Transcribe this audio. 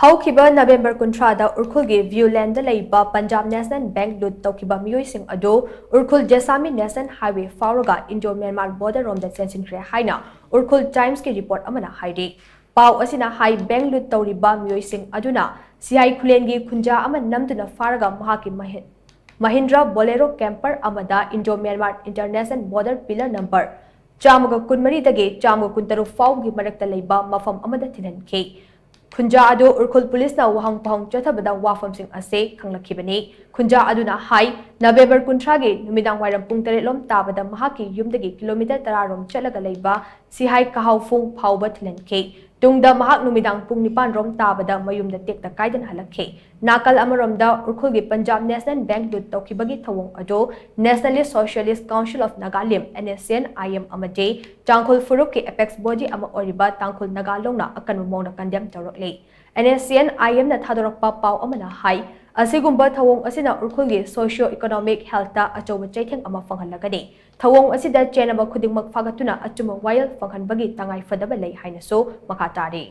Haukiba November Kuntrada Ukhrulgi Viewland Laiba Punjab National Bank lut toukiba meeoi sing ado Ukhrul Jasami National Highway Fauraga Indo Myanmar border rom the chenshinkhre haina Ukhrul Times ki report amana haide pau asina high bank lut tauriba meeoi sing aduna CI Khulengi Khunja ama namduna faraga mahaki Mahindra Bolero camper amada Indo Myanmar International Border Pillar number Chamuga Kunmari dage Chamuga Kuntaru Faugi Marakta Laiba Mafam amada Tinanke Khunja adu Ukhrul police na wahang pahang chathabada wafam sing ase khanglakibani Khunja aduna hai November kuntragi numidang wairam pung 8 lom tabada mahaki yumdagi kilometer 10 rom chalaga leiba sihai kahaufung phauba thilanke tungda mahak numidang pung 9 rom tabada mayumda tekta kaidan halakhe nakal amaromda Ukhrulgi Punjab National Bank lut toukhibagi thouwong ado Nationalist Socialist Council of Nagaland NSCN IM amade Tangkhul ki apex body ama oriba Tangkhul Naga Long na akanba mawong condemn torakli NSCN IM na thadorakpa pau amana hai asigumba thawong asina Ukhrulgi socio-economic health ta achoba chaitheng ama fanghalagani thawong asida chenaba khudingmak fagatuna achuma wayal fanghanbagi tangai fadaba lei haina so makatari